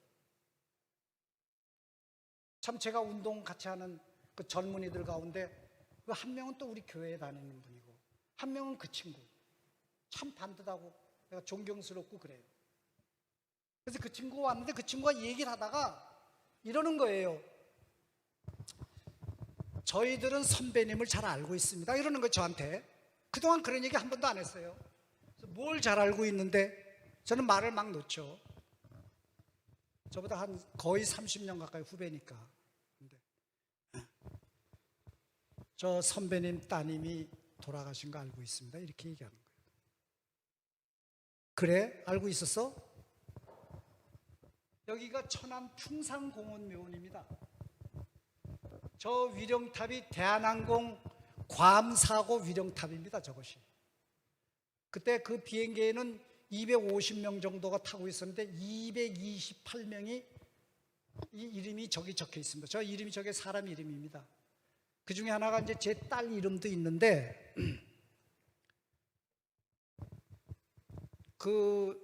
참 제가 운동 같이 하는 그 젊은이들 가운데 그 한 명은 또 우리 교회에 다니는 분이고 한 명은 그 친구. 참 반듯하고 내가 존경스럽고 그래요. 그래서 그 친구가 왔는데 그 친구가 얘기를 하다가 이러는 거예요. 저희들은 선배님을 잘 알고 있습니다. 이러는 거예요, 저한테. 그동안 그런 얘기 한 번도 안 했어요. 뭘 잘 알고 있는데 저는 말을 막 놓죠. 저보다 한 거의 30년 가까이 후배니까. 근데 저 선배님 따님이 돌아가신 거 알고 있습니다. 이렇게 얘기하는 거예요. 그래? 알고 있었어? 여기가 천안 풍산공원묘원입니다. 저 위령탑이 대한항공 괌사고 위령탑입니다. 저것이. 그때 그 비행기에는 250명 정도가 타고 있었는데 228명이 이 이름이 저기 적혀 있습니다. 저 이름이 저게 사람 이름입니다. 그 중에 하나가 이제 제 딸 이름도 있는데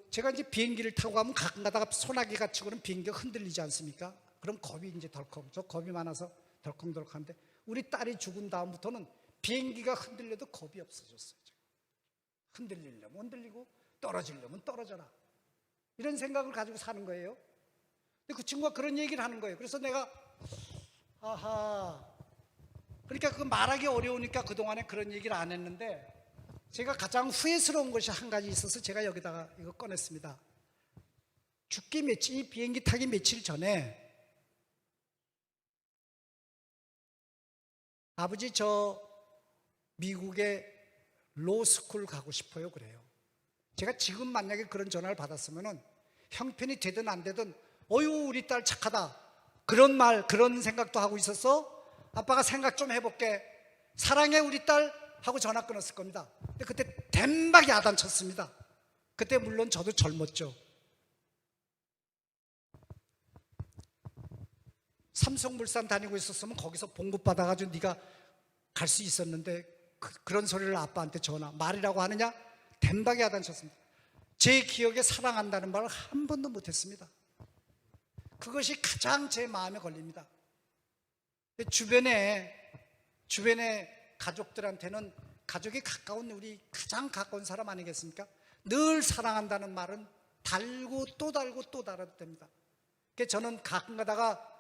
제가 이제 비행기를 타고 가면 가끔 가다가 소나기 같이 그런 비행기가 흔들리지 않습니까? 그럼 겁이 이제 덜컹, 저 겁이 많아서 덜컹덜컹한데 우리 딸이 죽은 다음부터는 비행기가 흔들려도 겁이 없어졌어요. 흔들리려면 흔들리고 떨어지려면 떨어져라. 이런 생각을 가지고 사는 거예요. 근데 그 친구가 그런 얘기를 하는 거예요. 그래서 내가 아하, 그러니까 그 말하기 어려우니까 그동안에 그런 얘기를 안 했는데 제가 가장 후회스러운 것이 한 가지 있어서 제가 여기다가 이거 꺼냈습니다. 죽기 며칠, 비행기 타기 며칠 전에 아버지 저 미국에 로스쿨 가고 싶어요 그래요. 제가 지금 만약에 그런 전화를 받았으면은 형편이 되든 안 되든 어유 우리 딸 착하다 그런 말 그런 생각도 하고 있었어. 아빠가 생각 좀 해볼게 사랑해 우리 딸 하고 전화 끊었을 겁니다. 근데 그때 댐박 야단쳤습니다. 그때 물론 저도 젊었죠. 삼성물산 다니고 있었으면 거기서 봉급 받아가지고 네가 갈 수 있었는데 그런 소리를 아빠한테 전화 말이라고 하느냐? 댐박이 야단쳤습니다. 제 기억에 사랑한다는 말을 한 번도 못했습니다. 그것이 가장 제 마음에 걸립니다. 주변에 가족들한테는 가족이 가까운 우리 가장 가까운 사람 아니겠습니까? 늘 사랑한다는 말은 달고 또 달고 또 달아도 됩니다. 그래서 저는 가끔 가다가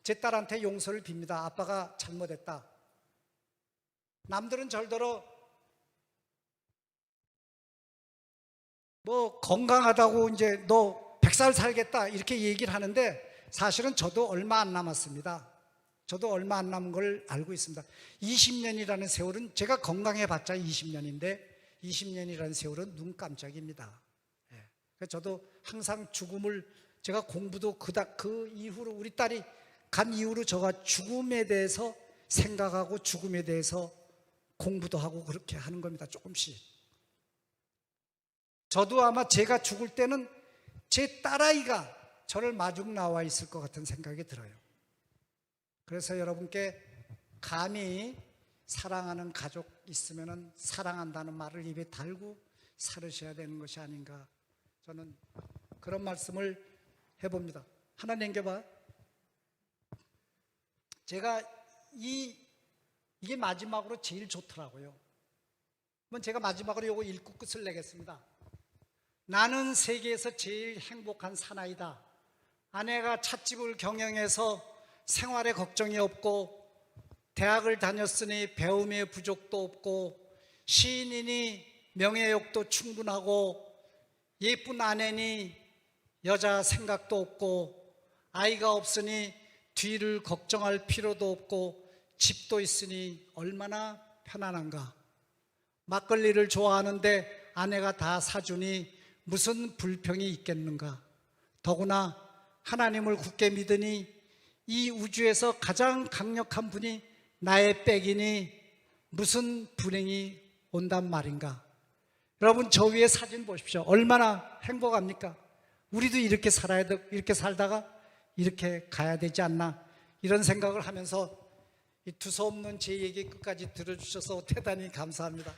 제 딸한테 용서를 빕니다. 아빠가 잘못했다. 남들은 절대로 뭐 건강하다고 이제 너 100살 살겠다 이렇게 얘기를 하는데 사실은 저도 얼마 안 남았습니다. 저도 얼마 안 남은 걸 알고 있습니다. 20년이라는 세월은 제가 건강해봤자 20년인데 20년이라는 세월은 눈 깜짝입니다. 그래서 저도 항상 죽음을 제가 공부도 그 이후로 우리 딸이 간 이후로 제가 죽음에 대해서 생각하고 죽음에 대해서 공부도 하고 그렇게 하는 겁니다. 조금씩. 저도 아마 제가 죽을 때는 제 딸아이가 저를 마중 나와 있을 것 같은 생각이 들어요. 그래서 여러분께 감히 사랑하는 가족 있으면 사랑한다는 말을 입에 달고 살으셔야 되는 것이 아닌가 저는 그런 말씀을 해봅니다. 하나 남겨봐. 제가 이게 마지막으로 제일 좋더라고요. 그럼 제가 마지막으로 이거 읽고 끝을 내겠습니다. 나는 세계에서 제일 행복한 사나이다. 아내가 찻집을 경영해서 생활에 걱정이 없고 대학을 다녔으니 배움의 부족도 없고 시인이니 명예욕도 충분하고 예쁜 아내니 여자 생각도 없고 아이가 없으니 뒤를 걱정할 필요도 없고 집도 있으니 얼마나 편안한가. 막걸리를 좋아하는데 아내가 다 사주니 무슨 불평이 있겠는가. 더구나 하나님을 굳게 믿으니 이 우주에서 가장 강력한 분이 나의 백이니 무슨 불행이 온단 말인가. 여러분 저 위에 사진 보십시오. 얼마나 행복합니까? 우리도 이렇게 살아야 돼. 이렇게 살다가 이렇게 가야 되지 않나, 이런 생각을 하면서 이 두서없는 제 얘기 끝까지 들어주셔서 대단히 감사합니다.